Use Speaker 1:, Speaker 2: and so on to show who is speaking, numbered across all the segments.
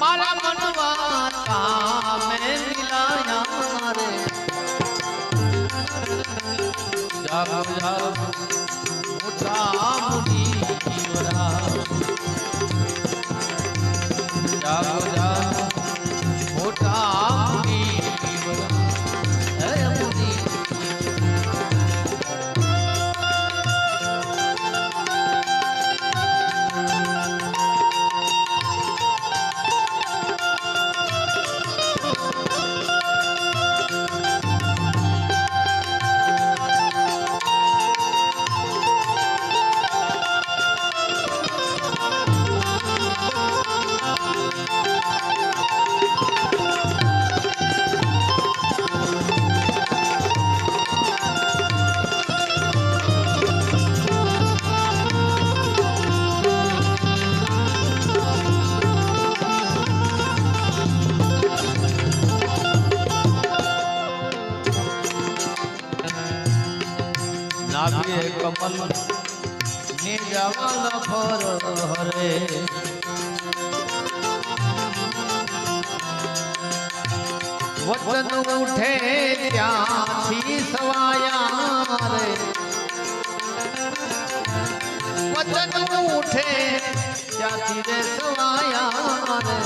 Speaker 1: मारा मनवाता में मिलाया रे जागो जागो मोटा मुनीवरा जागो जागो मोटा मुनीवरा है मुनि नाभिए कमल ने जावाला भर हरे वचन उठे त्याथी सवाया रे वचन उठे त्याथी रे सवाया रे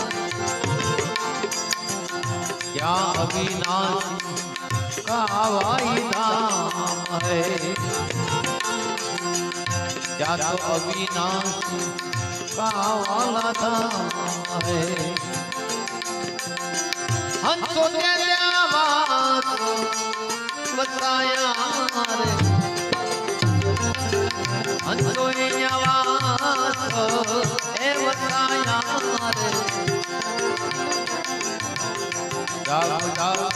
Speaker 1: क्या अविनाशी कावाई धाम है क्या तो अविनाशी कावाला धाम है हंसो न्यावास बताया रे हंसो न्यावास ए बताया रे जागो जागो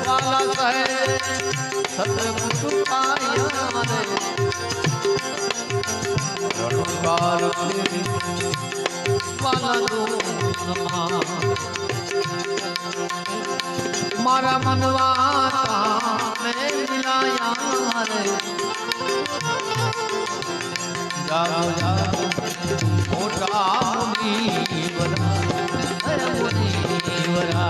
Speaker 1: वाला कहे सतगुरु पाया रे रणकार वाला दूनमा मारा मनवाता में मिलाया रे जागो जागो मोटा मुनीवरा मुनीवरा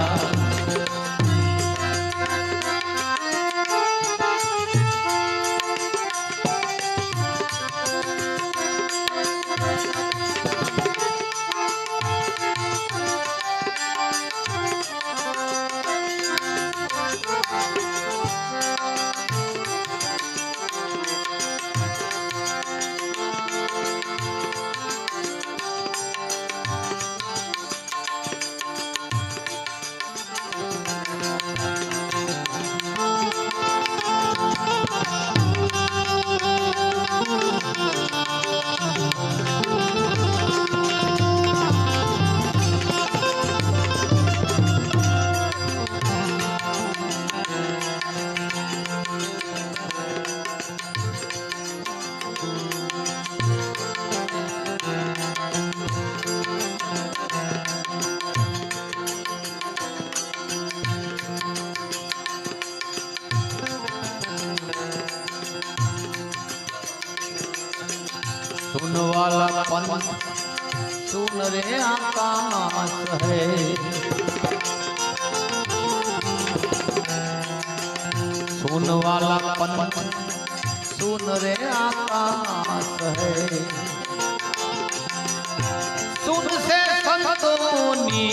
Speaker 1: सुन वाला पन सुन रे आकाश है सुन वाला पन सुन रे आकाश है सुन से संतोनी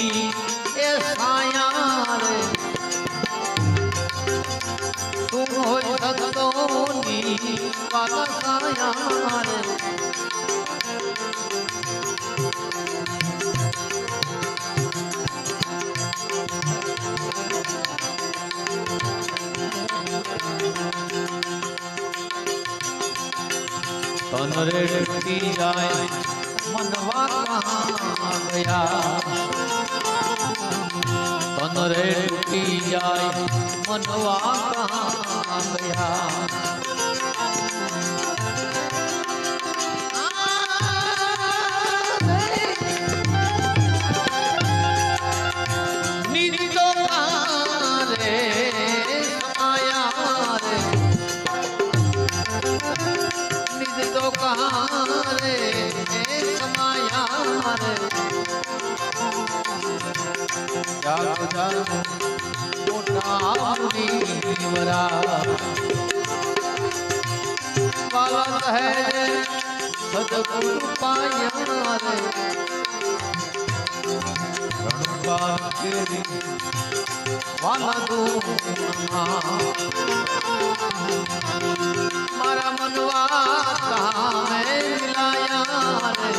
Speaker 1: ए साया रे तुम हो संतोनी वाला साया रे तन रे टूटी जाए मनवा कहाँ गया तन रे टूटी जाए मनवा कहाँ गया कहाँ रे समाया रे जाग जाग मोटा मुनीवरा वाला है सदगुरु पाया रे रणबाग केरी वाला दूना मारा मनवा कहाँ मिलाया रे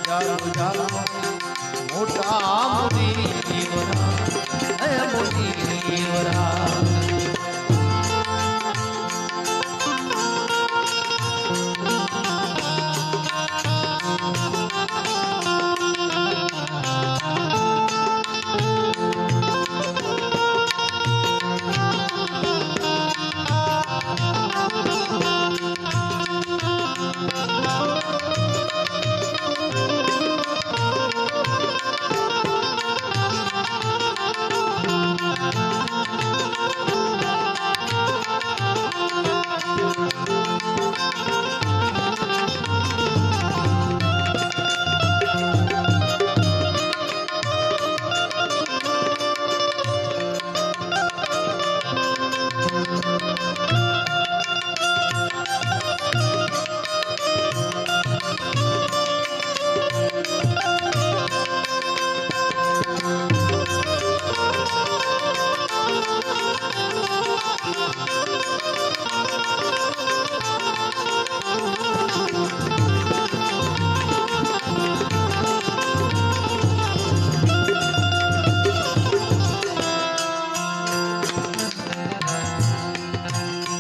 Speaker 1: जागो जागो मोटा मुनीवरा है मुनीवरा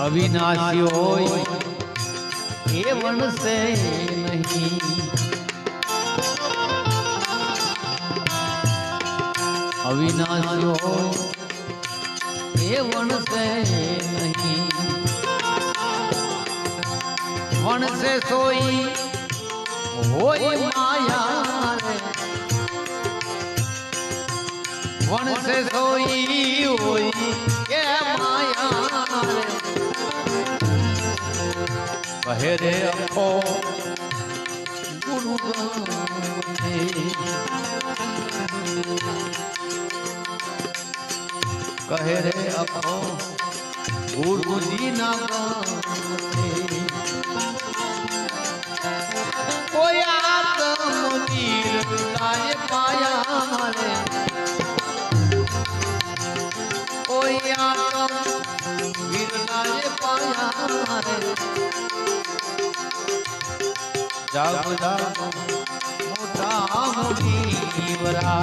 Speaker 1: अविनाशी होय ये वन से नहीं अविनाशी होय ये वन से नहीं वन से सोई होय माया रे वन से सोई होय के माया रे कहे रे अखो गुरु कहे रे अखो गुरु जी ना कोई आत्म नीर लाए पाया रे कोई आत्म वीर लाए पाया रे जागो जागो मोटा मुनीवरा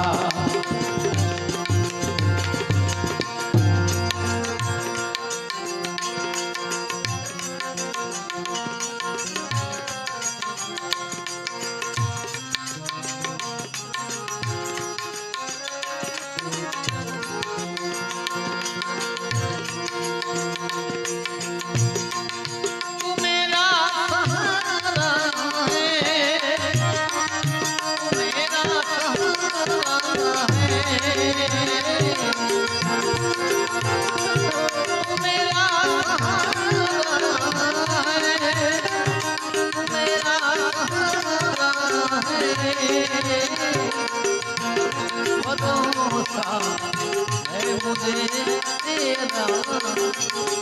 Speaker 1: भरोसा है मुझे तेरा